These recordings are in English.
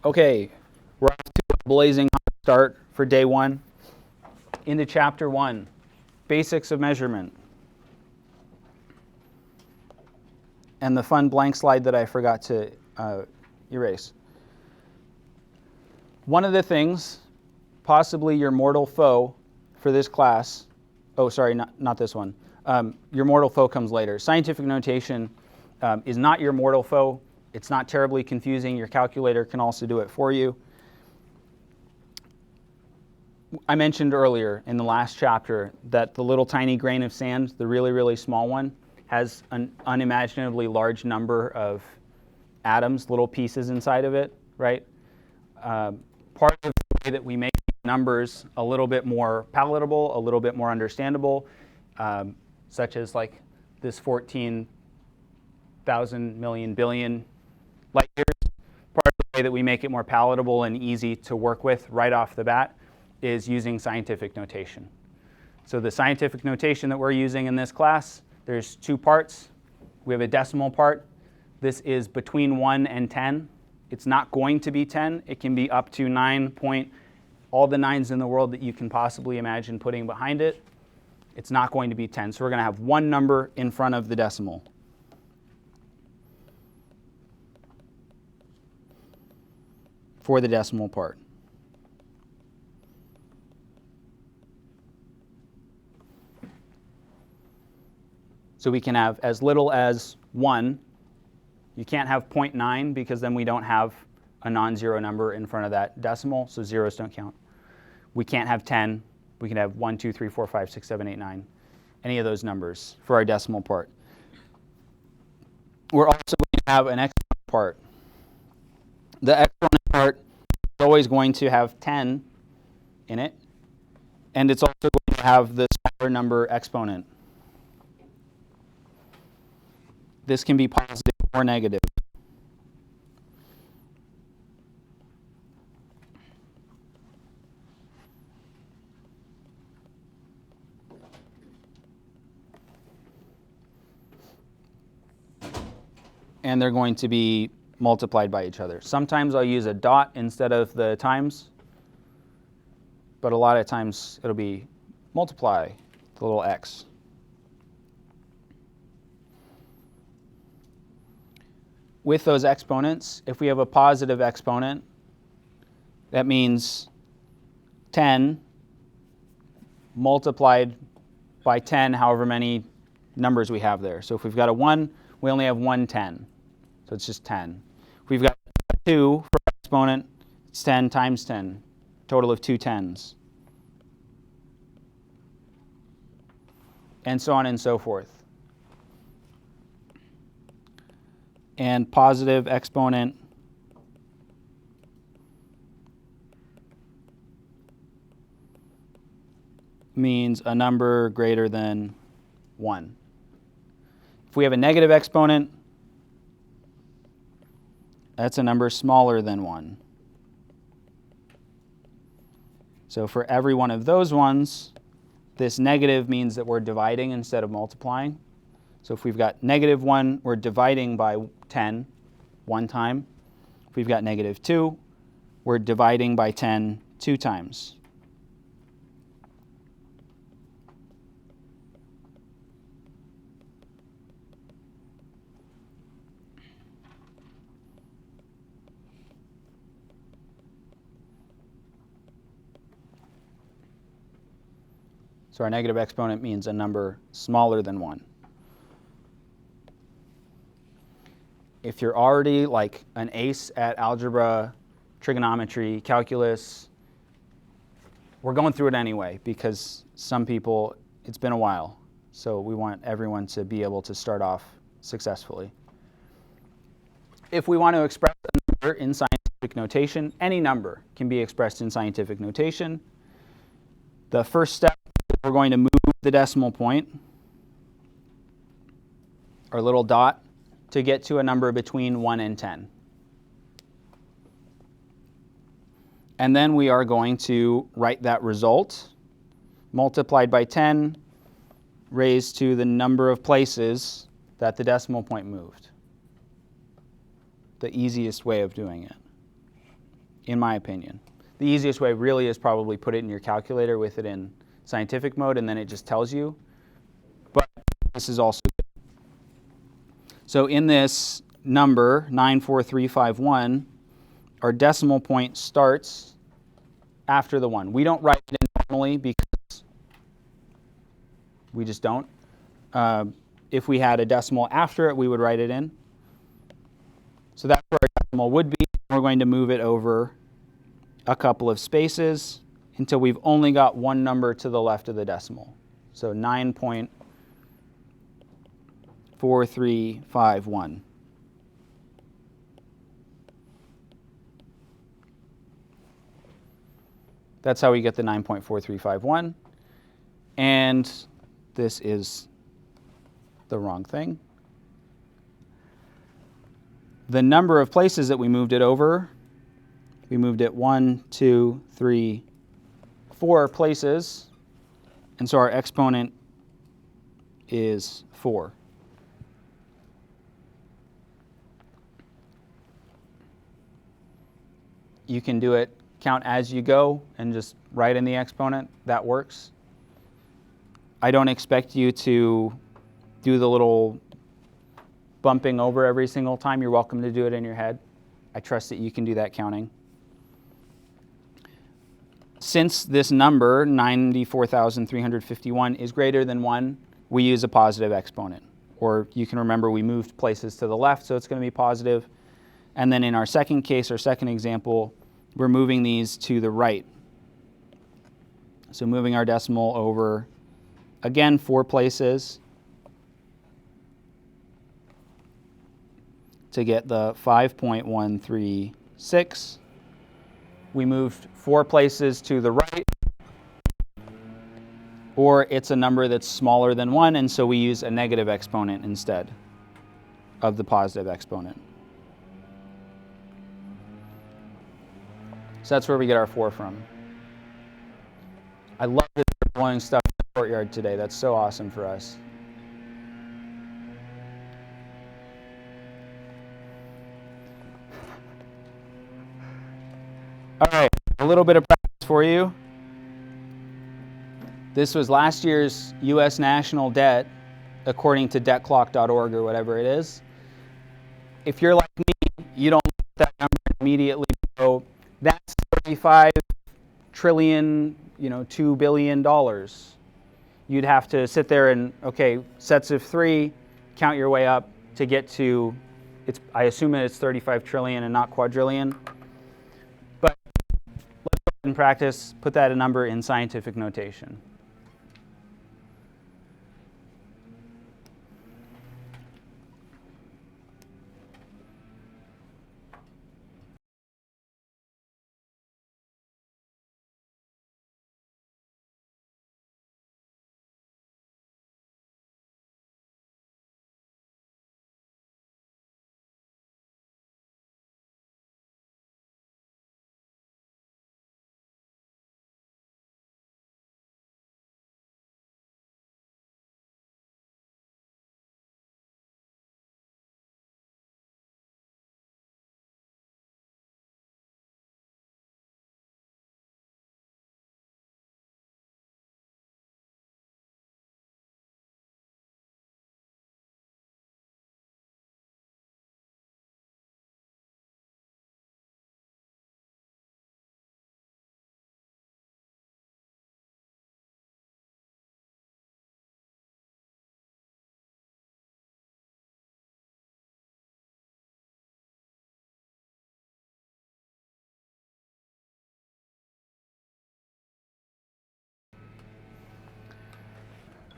Okay, we're off to a blazing hot start for day one. Into chapter 1, basics of measurement. And the fun blank slide that I forgot to erase. One of the things, possibly your mortal foe for this class, not this one. Your mortal foe comes later. Scientific notation is not your mortal foe. It's not terribly confusing. Your calculator can also do it for you. I mentioned earlier in the last chapter that the little tiny grain of sand, the really, really small one, has an unimaginably large number of atoms, little pieces inside of it, right? Part of the way that we make numbers a little bit more palatable, a little bit more understandable, such as like this 14,000 million billion light years. Part of the way that we make it more palatable and easy to work with right off the bat is using scientific notation. So the scientific notation that we're using in this class, there's two parts. We have a decimal part. This is between 1 and 10. It's not going to be 10. It can be up to 9 point, all the nines in the world that you can possibly imagine putting behind it. It's not going to be 10. So we're going to have one number in front of the decimal. For the decimal part. So we can have as little as 1. You can't have 0.9 because then we don't have a non-zero number in front of that decimal, so zeros don't count. We can't have 10. We can have 1, 2, 3, 4, 5, 6, 7, 8, 9. Any of those numbers for our decimal part. We're also going to have an exponent part. The exponent part is always going to have 10 in it, and it's also going to have the smaller number exponent. This can be positive or negative. And they're going to be multiplied by each other. Sometimes I'll use a dot instead of the times, but a lot of times it'll be multiply, the little x. With those exponents, if we have a positive exponent, that means 10 multiplied by 10, however many numbers we have there. So if we've got a 1, we only have 1 10. So it's just 10. If we've got 2 for exponent, it's 10 times 10, total of 2 10s. And so on and so forth. And positive exponent means a number greater than 1. If we have a negative exponent, that's a number smaller than 1. So for every one of those ones, this negative means that we're dividing instead of multiplying. So if we've got negative 1, we're dividing by 10 one time. If we've got negative 2, we're dividing by 10 2 times. So our negative exponent means a number smaller than 1. If you're already like an ace at algebra, trigonometry, calculus, we're going through it anyway because some people, it's been a while. So we want everyone to be able to start off successfully. If we want to express a number in scientific notation, any number can be expressed in scientific notation. The first step, we're going to move the decimal point, our little dot, to get to a number between 1 and 10. And then we are going to write that result multiplied by 10 raised to the number of places that the decimal point moved. The easiest way of doing it. in my opinion. The easiest way really is probably put it in your calculator with it in scientific mode, and then it just tells you. But this is also good. So in this number, 94351, our decimal point starts after the 1. We don't write it in normally because we just don't. If we had a decimal after it, we would write it in. So that's where our decimal would be. We're going to move it over a couple of spaces until we've only got one number to the left of the decimal. So 9.4351. That's how we get the 9.4351. And this is the wrong thing. The number of places that we moved it over, we moved it 1, 2, 3, 4 places. And so our exponent is 4. You can do it, count as you go, and just write in the exponent. That works. I don't expect you to do the little bumping over every single time. You're welcome to do it in your head. I trust that you can do that counting. Since this number, 94,351, is greater than 1, we use a positive exponent. Or you can remember we moved places to the left, so it's going to be positive. And then in our second case, our second example, we're moving these to the right. So moving our decimal over, again, 4 places to get the 5.136. We moved 4 places to the right, or it's a number that's smaller than 1, and so we use a negative exponent instead of the positive exponent. So that's where we get our 4 from. I love that they're blowing stuff in the courtyard today. That's so awesome for us. All right, a little bit of practice for you. This was last year's U.S. national debt, according to debtclock.org or whatever it is. If you're like me, you don't let that number immediately go, that's 35 trillion, $2 billion. You'd have to sit there and, okay, sets of 3, count your way up to get to, I assume it's 35 trillion and not quadrillion. But let's go ahead and practice, put that number in scientific notation.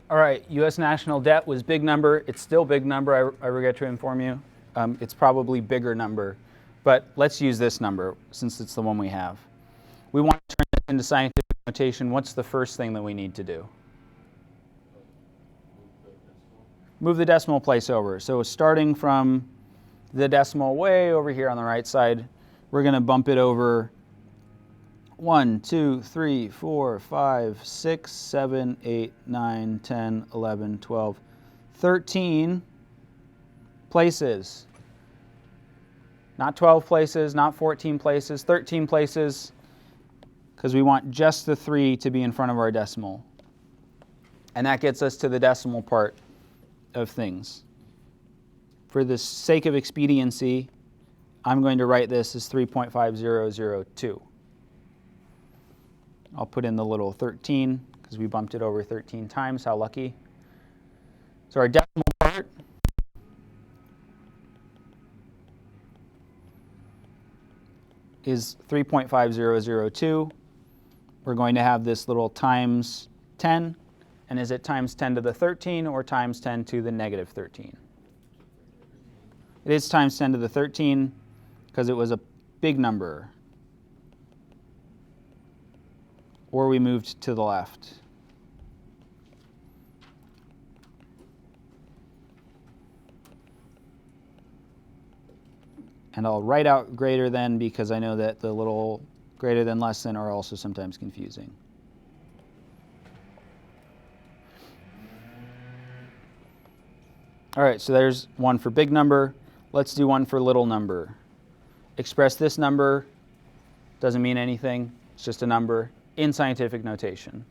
All right, U.S. national debt was big number. It's still big number, I regret to inform you. It's probably bigger number, but let's use this number since it's the one we have. We want to turn this into scientific notation. What's the first thing that we need to do? Move the decimal place over. So starting from the decimal way over here on the right side, we're going to bump it over 1, 2, 3, 4, 5, 6, 7, 8, 9, 10, 11, 12, 13 places. Not 12 places, not 14 places, 13 places, because we want just the 3 to be in front of our decimal. And that gets us to the decimal part of things. For the sake of expediency, I'm going to write this as 3.5002. I'll put in the little 13 because we bumped it over 13 times. How lucky. So our decimal part is 3.5002. We're going to have this little times 10. And is it times 10 to the 13 or times 10 to the negative 13? It is times 10 to the 13 because it was a big number. Or we moved to the left. And I'll write out greater than because I know that the little greater than, less than are also sometimes confusing. All right, so there's one for big number. Let's do one for little number. Express this number, doesn't mean anything, it's just a number, in scientific notation.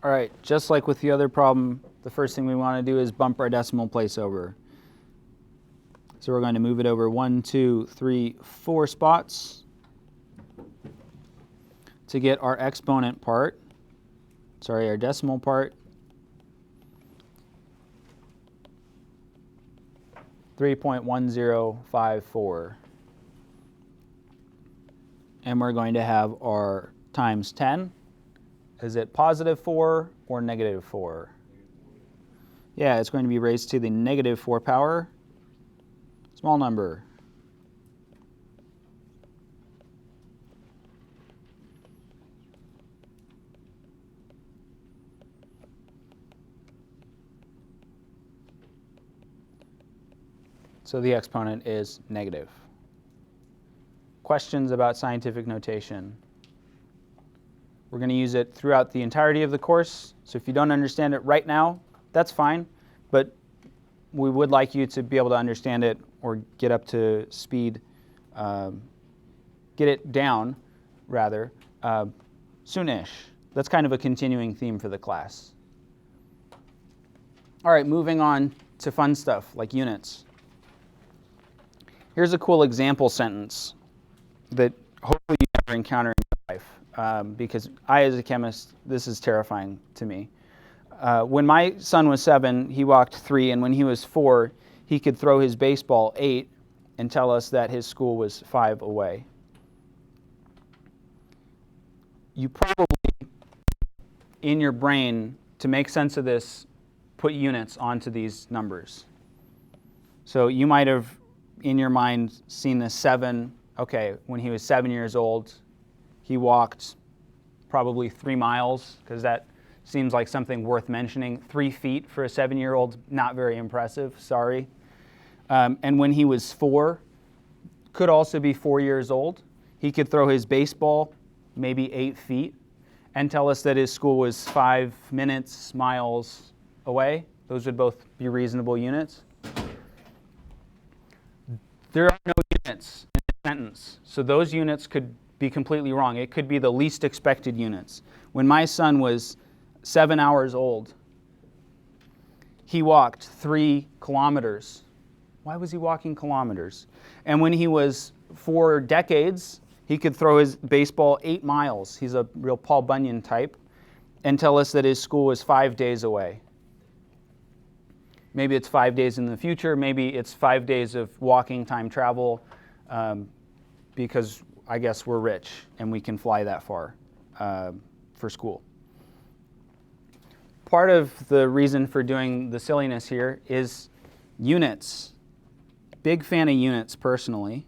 All right, just like with the other problem, the first thing we want to do is bump our decimal place over. So we're going to move it over 1, 2, 3, 4 spots to get our exponent part, our decimal part, 3.1054. And we're going to have our times 10. Is it positive 4 or negative 4? Yeah, it's going to be raised to the negative 4 power. Small number. So the exponent is negative. Questions about scientific notation? We're going to use it throughout the entirety of the course. So if you don't understand it right now, that's fine. But we would like you to be able to understand it or get up to speed, get it down, rather, soonish. That's kind of a continuing theme for the class. All right, moving on to fun stuff like units. Here's a cool example sentence that hopefully you never encounter in your life. Because I, as a chemist, this is terrifying to me. When my son was 7, he walked 3, and when he was 4, he could throw his baseball 8 and tell us that his school was 5 away. You probably, in your brain, to make sense of this, put units onto these numbers. So you might have, in your mind, seen the 7. Okay, when he was 7 years old, he walked probably 3 miles, because that seems like something worth mentioning. 3 feet for a 7-year-old, not very impressive, sorry. And when he was 4, could also be 4 years old, he could throw his baseball maybe 8 feet and tell us that his school was 5 minutes, miles away. Those would both be reasonable units. There are no units in the sentence, so those units could be completely wrong. It could be the least expected units. When my son was 7 hours old, he walked 3 kilometers. Why was he walking kilometers? And when he was 4 decades, he could throw his baseball 8 miles. He's a real Paul Bunyan type, and tell us that his school was 5 days away. Maybe it's 5 days in the future. Maybe it's 5 days of walking time travel, because I guess we're rich and we can fly that far for school. Part of the reason for doing the silliness here is units. Big fan of units personally.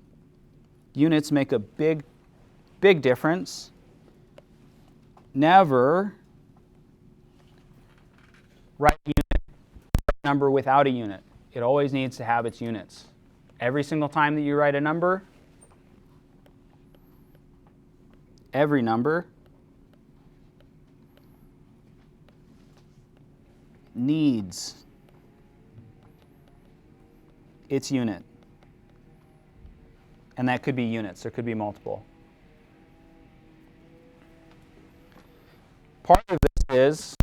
Units make a big difference. Never write a number without a unit. It always needs to have its units. Every single time that you write a number, every number needs its unit. And that could be units. There could be multiple. Part of this is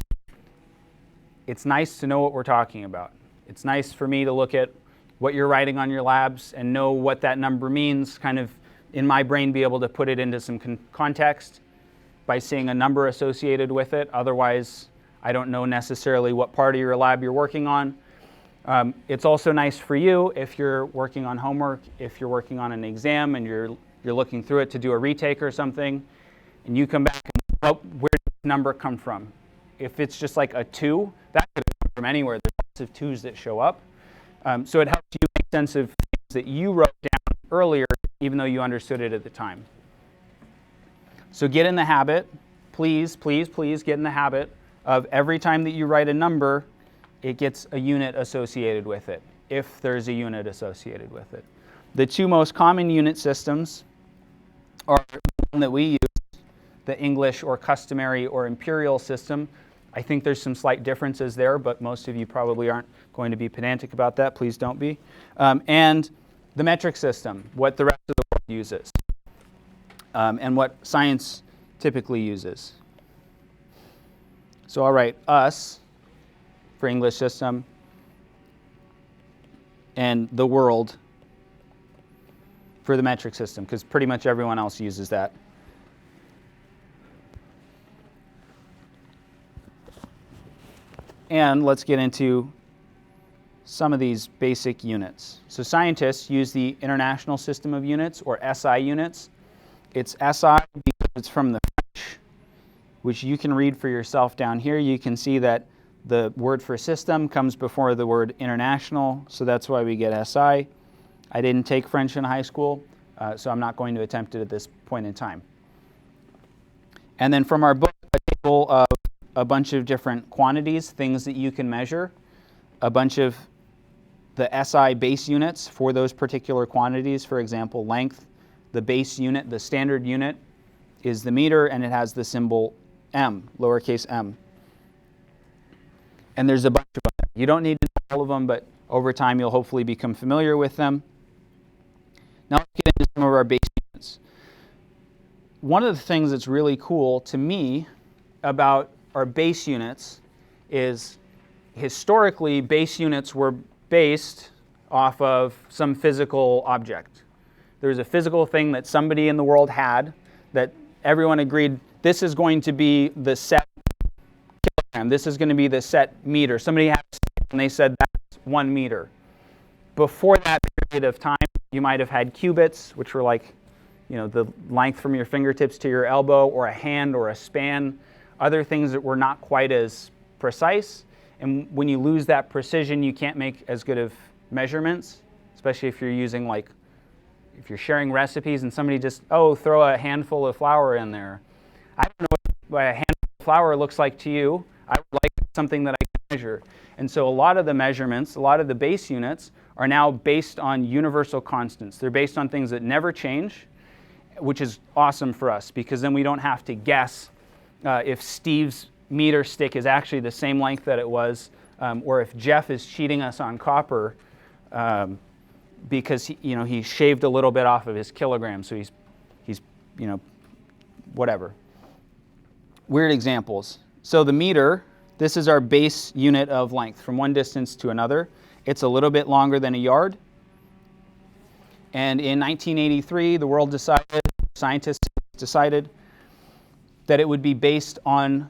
it's nice to know what we're talking about. It's nice for me to look at what you're writing on your labs and know what that number means, kind of in my brain be able to put it into some context by seeing a number associated with it. Otherwise, I don't know necessarily what part of your lab you're working on. It's also nice for you if you're working on homework, if you're working on an exam and you're looking through it to do a retake or something, and you come back and, oh, where did this number come from? If it's just like a 2, that could come from anywhere. There's lots of 2s that show up. So it helps you make sense of things that you wrote down earlier, even though you understood it at the time. So get in the habit, please get in the habit of every time that you write a number, it gets a unit associated with it, if there's a unit associated with it. The 2 most common unit systems are the one that we use, the English or customary or imperial system. I think there's some slight differences there, but most of you probably aren't going to be pedantic about that. Please don't be. And the metric system, what the rest of the world uses, and what science typically uses. So I'll write us for English system and the world for the metric system, because pretty much everyone else uses that. And let's get into some of these basic units. So scientists use the International System of Units, or SI units. It's SI because it's from the French, which you can read for yourself down here. You can see that the word for system comes before the word international, so that's why we get SI. I didn't take French in high school, so I'm not going to attempt it at this point in time. And then from our book, a table of a bunch of different quantities, things that you can measure, a bunch of the SI base units for those particular quantities. For example, length, the base unit, the standard unit is the meter, and it has the symbol m, lowercase m. And there's a bunch of them. You don't need to know all of them, but over time you'll hopefully become familiar with them. Now let's get into some of our base units. One of the things that's really cool to me about our base units is historically base units were based off of some physical object. There's a physical thing that somebody in the world had that everyone agreed this is going to be the set kilogram, this is going to be the set meter. Somebody had a stick and they said that's 1 meter. Before that period of time, you might have had cubits, which were like, the length from your fingertips to your elbow, or a hand, or a span, other things that were not quite as precise. And when you lose that precision, you can't make as good of measurements, especially if you're using, if you're sharing recipes and somebody just, throw a handful of flour in there. I don't know what a handful of flour looks like to you. I would like something that I can measure. And so a lot of the measurements, a lot of the base units are now based on universal constants. They're based on things that never change, which is awesome for us, because then we don't have to guess if Steve's meter stick is actually the same length that it was, or if Jeff is cheating us on copper. because he shaved a little bit off of his kilogram, so he's whatever. Weird examples. So the meter, this is our base unit of length from one distance to another. It's a little bit longer than a yard. And in 1983, scientists decided that it would be based on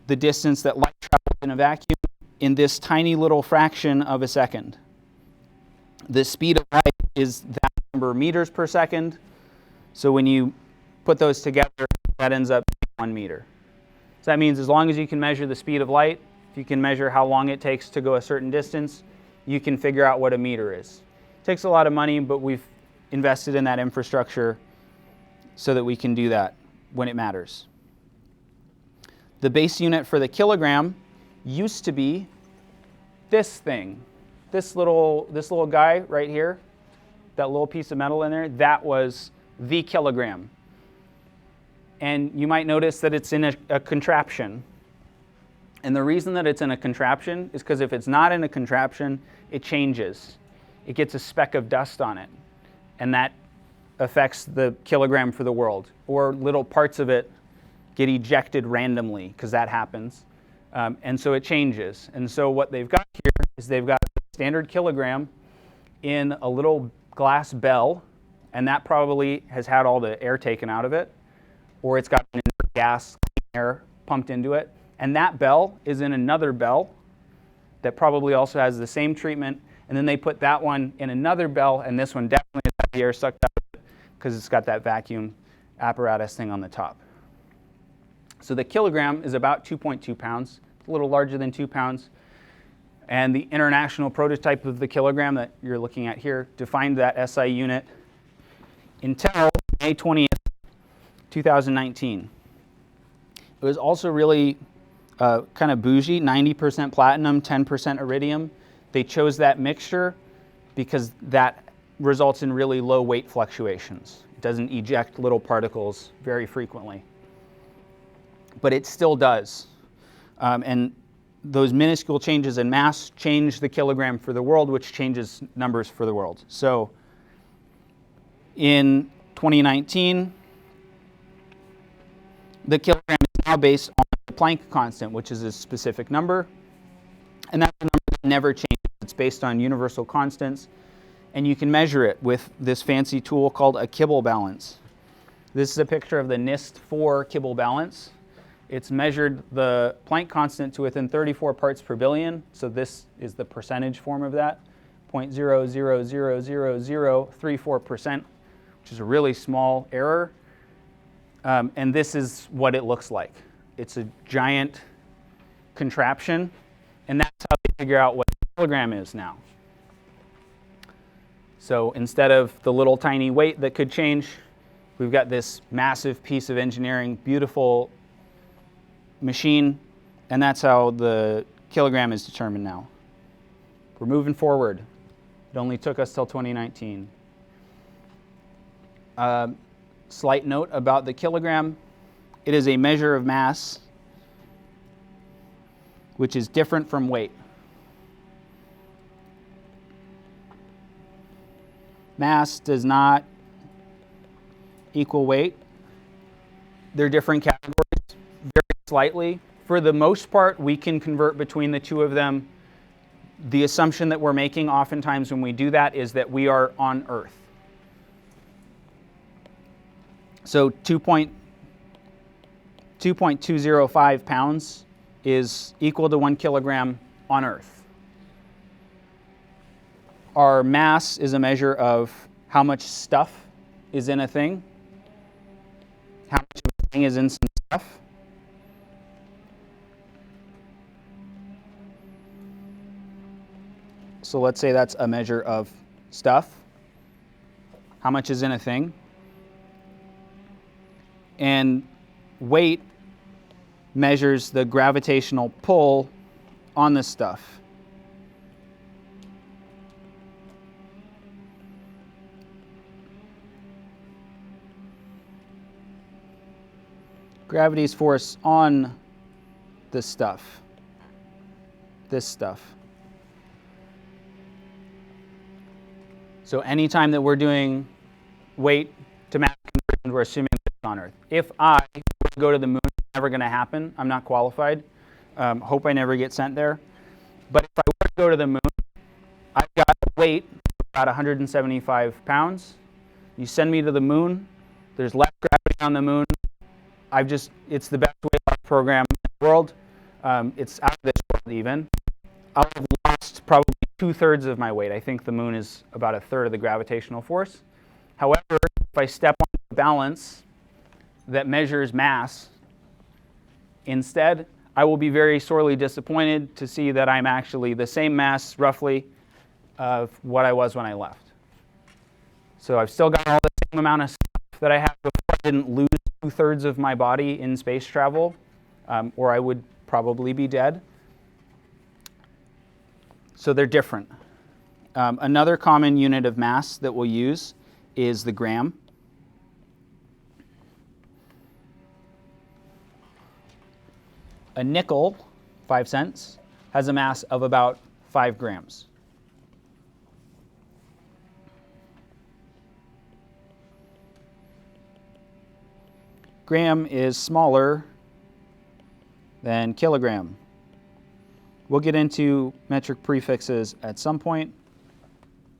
the distance that light travels in a vacuum in this tiny little fraction of a second. The speed of light is that number of meters per second. So when you put those together, that ends up being 1 meter. So that means as long as you can measure the speed of light, if you can measure how long it takes to go a certain distance, you can figure out what a meter is. It takes a lot of money, but we've invested in that infrastructure so that we can do that when it matters. The base unit for the kilogram used to be this thing. This little guy right here, that little piece of metal in there, that was the kilogram. And you might notice that it's in a contraption. And the reason that it's in a contraption is because if it's not in a contraption, it changes. It gets a speck of dust on it. And that affects the kilogram for the world. Or little parts of it get ejected randomly, because that happens. And so it changes. And so what they've got here is they've got a standard kilogram in a little glass bell, and that probably has had all the air taken out of it, or it's got an inert gas, clean air pumped into it. And that bell is in another bell that probably also has the same treatment, and then they put that one in another bell, and this one definitely has the air sucked out of it because it's got that vacuum apparatus thing on the top. So the kilogram is about 2.2 pounds. It's a little larger than 2 pounds. And the international prototype of the kilogram that you're looking at here defined that SI unit until May 20th, 2019. It was also really kind of bougie, 90% platinum, 10% iridium. They chose that mixture because that results in really low weight fluctuations. It doesn't eject little particles very frequently. But it still does. And those minuscule changes in mass change the kilogram for the world, which changes numbers for the world. So in 2019, the kilogram is now based on the Planck constant, which is a specific number. And that's a number that never changes. It's based on universal constants. And you can measure it with this fancy tool called a kibble balance. This is a picture of the NIST-4 kibble balance. It's measured the Planck constant to within 34 parts per billion. So this is the percentage form of that, 0.0000034%, which is a really small error. And this is what it looks like. It's a giant contraption, and that's how they figure out what a kilogram is now. So instead of the little tiny weight that could change, we've got this massive piece of engineering, beautiful machine, and that's how the kilogram is determined now. We're moving forward. It only took us till 2019. Slight note about the kilogram. It is a measure of mass, which is different from weight. Mass does not equal weight. They're different categories, very slightly. For the most part, we can convert between the two of them. The assumption that we're making oftentimes when we do that is that we are on Earth. So 2.205 pounds is equal to 1 kilogram on Earth. Our mass is a measure of how much stuff is in a thing, how much of a thing is in some stuff. So let's say that's a measure of stuff. How much is in a thing? And weight measures the gravitational pull on the stuff. Gravity's force on the stuff. This stuff. So anytime that we're doing weight to mass conversion, we're assuming it's on Earth. If I go to the moon, it's never going to happen. I'm not qualified. Hope I never get sent there. But if I were to go to the moon, I've got a weight of about 175 pounds. You send me to the moon, there's less gravity on the moon. It's the best weight loss program in the world. It's out of this world even. I'll have lost probably 2/3 of my weight. I think the moon is about 1/3 of the gravitational force. However, if I step on a balance that measures mass instead, I will be very sorely disappointed to see that I'm actually the same mass, roughly, of what I was when I left. So I've still got all the same amount of stuff that I had before. I didn't lose 2/3 of my body in space travel, or I would probably be dead. So they're different. Another common unit of mass that we'll use is the gram. A nickel, 5 cents, has a mass of about 5 grams. Gram is smaller than kilogram. We'll get into metric prefixes at some point.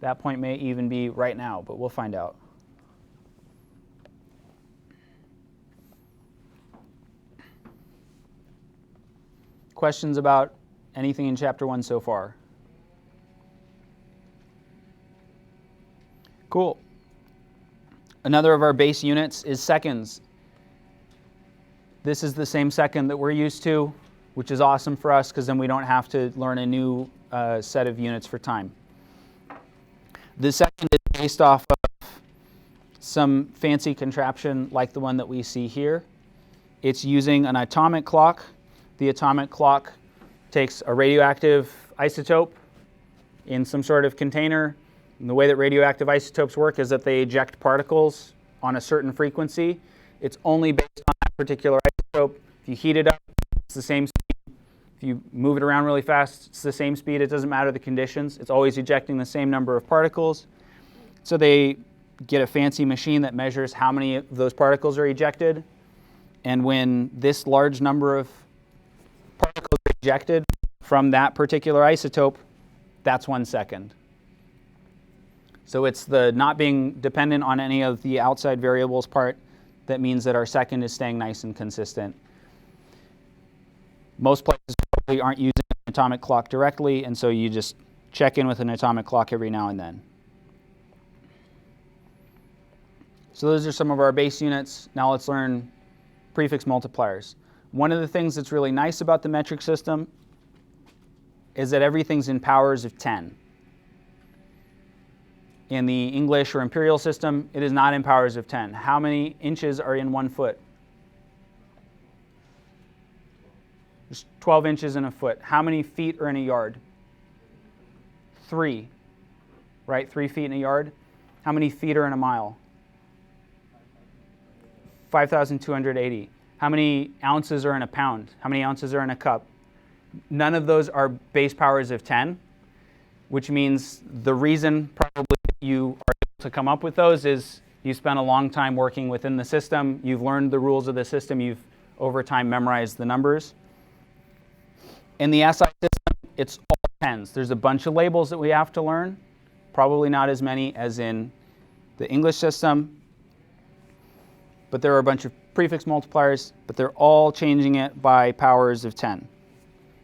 That point may even be right now, but we'll find out. Questions about anything in Chapter 1 so far? Cool. Another of our base units is seconds. This is the same second that we're used to, which is awesome for us because then we don't have to learn a new set of units for time. The second is based off of some fancy contraption like the one that we see here. It's using an atomic clock. The atomic clock takes a radioactive isotope in some sort of container. And the way that radioactive isotopes work is that they eject particles on a certain frequency. It's only based on that particular isotope. If you heat it up, it's the same speed. If you move it around really fast, it's the same speed. It doesn't matter the conditions. It's always ejecting the same number of particles. So they get a fancy machine that measures how many of those particles are ejected. And when this large number of particles are ejected from that particular isotope, that's 1 second. So it's the not being dependent on any of the outside variables part that means that our second is staying nice and consistent. Most places probably aren't using an atomic clock directly, and so you just check in with an atomic clock every now and then. So those are some of our base units. Now let's learn prefix multipliers. One of the things that's really nice about the metric system is that everything's in powers of 10. In the English or imperial system, it is not in powers of 10. How many inches are in 1 foot? There's 12 inches in a foot. How many feet are in a yard? 3, right? 3 feet in a yard. How many feet are in a mile? 5,280. How many ounces are in a pound? How many ounces are in a cup? None of those are base powers of 10, which means the reason probably you are able to come up with those is you spent a long time working within the system, you've learned the rules of the system, you've over time memorized the numbers. In the SI system, it's all tens. There's a bunch of labels that we have to learn, probably not as many as in the English system, but there are a bunch of prefix multipliers, but they're all changing it by powers of 10.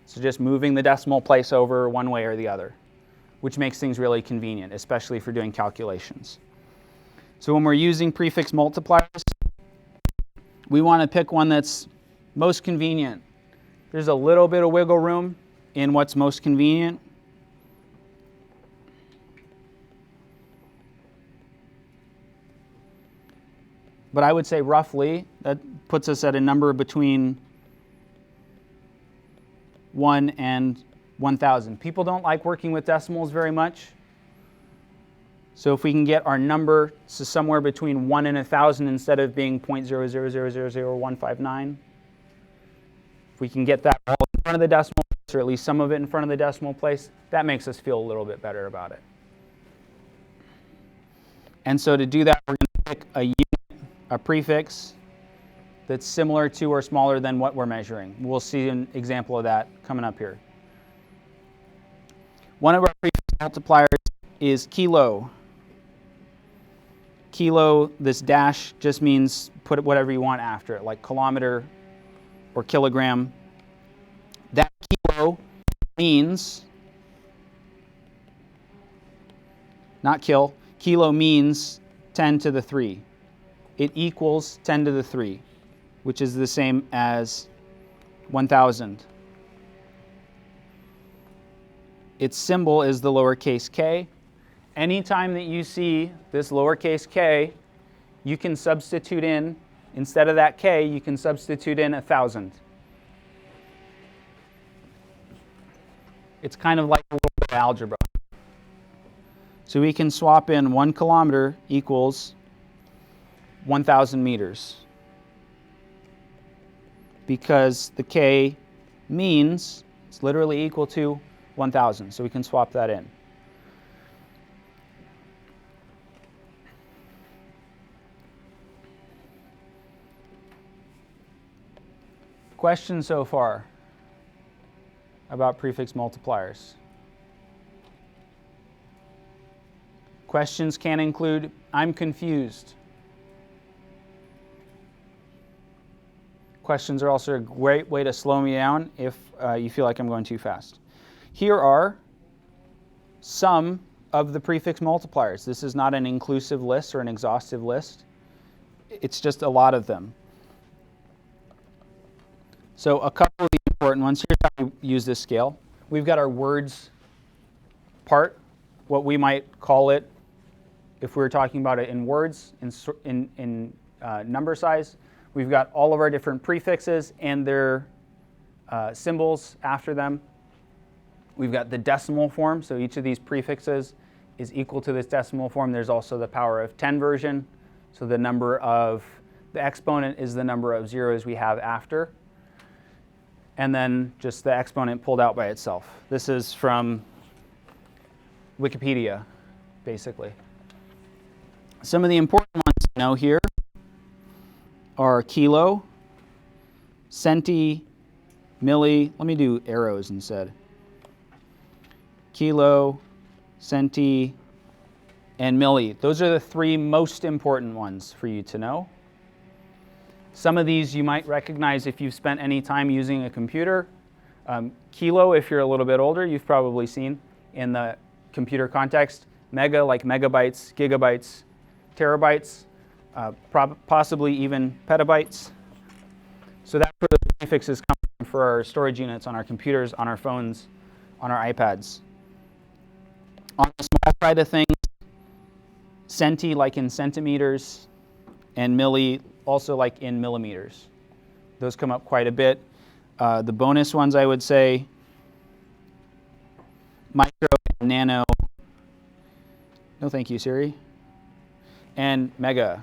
So just moving the decimal place over one way or the other, which makes things really convenient, especially for doing calculations. So when we're using prefix multipliers, we want to pick one that's most convenient. There's a little bit of wiggle room in what's most convenient. But I would say roughly, that puts us at a number between 1 and 1,000. People don't like working with decimals very much. So if we can get our number to somewhere between 1 and 1,000 instead of being 0.000000159, if we can get that all in front of the decimal place, or at least some of it in front of the decimal place, that makes us feel a little bit better about it. And so to do that, we're going to pick a unit, a prefix, that's similar to or smaller than what we're measuring. We'll see an example of that coming up here. One of our prefix multipliers is kilo. Kilo, this dash just means put whatever you want after it, like kilometer or kilogram. That kilo means, not kill, kilo means 10 to the 3. It equals 10 to the 3, which is the same as 1,000. Its symbol is the lowercase k. Anytime that you see this lowercase k, you can substitute in, instead of that k, you can substitute in 1,000. It's kind of like a little bit of algebra. So we can swap in 1 kilometer equals 1,000 meters. Because the k means it's literally equal to 1,000. So we can swap that in. Questions so far about prefix multipliers? Questions can include, I'm confused. Questions are also a great way to slow me down if you feel like I'm going too fast. Here are some of the prefix multipliers. This is not an inclusive list or an exhaustive list. It's just a lot of them. So a couple of the important ones. Here's how we use this scale. We've got our words part, what we might call it if we were talking about it in words, in number size. We've got all of our different prefixes and their symbols after them. We've got the decimal form, so each of these prefixes is equal to this decimal form. There's also the power of 10 version, so the exponent is the number of zeros we have after. And then just the exponent pulled out by itself. This is from Wikipedia, basically. Some of the important ones to know here are kilo, centi, milli. Let me do arrows instead. Kilo, centi, and milli. Those are the 3 most important ones for you to know. Some of these you might recognize if you've spent any time using a computer. Kilo, if you're a little bit older, you've probably seen in the computer context. Mega, like megabytes, gigabytes, terabytes, possibly even petabytes. So that's where the prefixes come from for our storage units on our computers, on our phones, on our iPads. On the small side of things, centi, like in centimeters, and milli, also like in millimeters. Those come up quite a bit. The bonus ones, I would say, micro and nano. No thank you, Siri. And mega.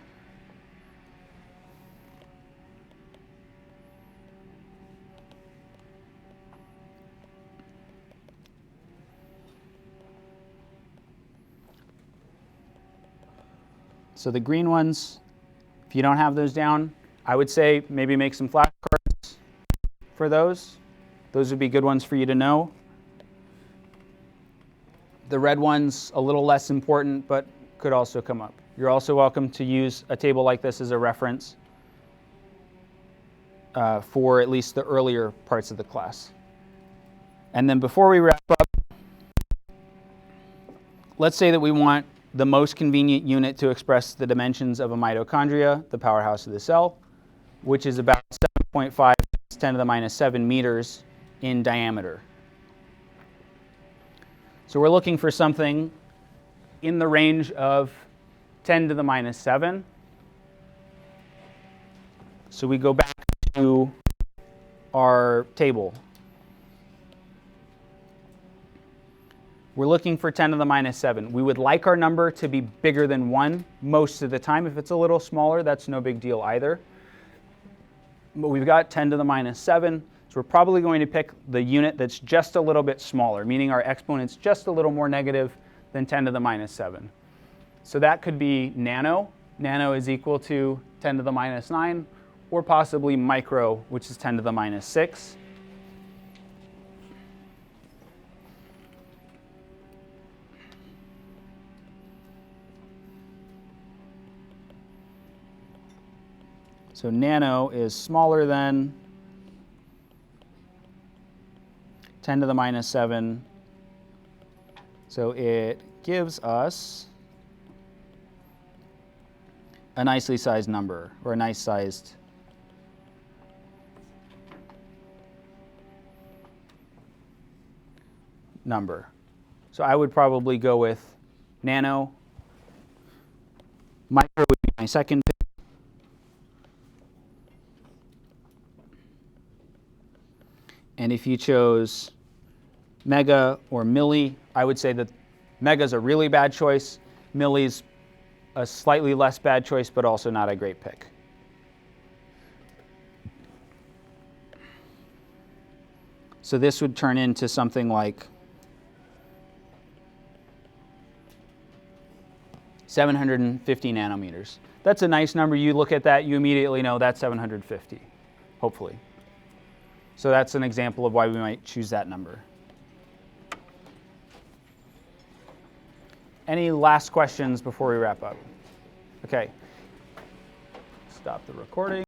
So the green ones, if you don't have those down, I would say maybe make some flashcards for those. Those would be good ones for you to know. The red ones, a little less important, but could also come up. You're also welcome to use a table like this as a reference for at least the earlier parts of the class. And then before we wrap up, let's say that we want the most convenient unit to express the dimensions of a mitochondria, the powerhouse of the cell, which is about 7.5 × 10 to the minus 7 meters in diameter. So we're looking for something in the range of 10 to the minus 7. So we go back to our table. We're looking for 10 to the minus 7. We would like our number to be bigger than 1 most of the time. If it's a little smaller, that's no big deal either. But we've got 10 to the minus 7, so we're probably going to pick the unit that's just a little bit smaller, meaning our exponent's just a little more negative than 10 to the minus 7. So that could be nano. Nano is equal to 10 to the minus 9, or possibly micro, which is 10 to the minus 6. So nano is smaller than 10 to the minus 7. So it gives us a nicely sized number, or a nice sized number. So I would probably go with nano. Micro would be my second pick. And if you chose mega or milli, I would say that mega is a really bad choice. Milli's a slightly less bad choice, but also not a great pick. So this would turn into something like 750 nanometers. That's a nice number. You look at that, you immediately know that's 750, hopefully. So that's an example of why we might choose that number. Any last questions before we wrap up? Okay. Stop the recording.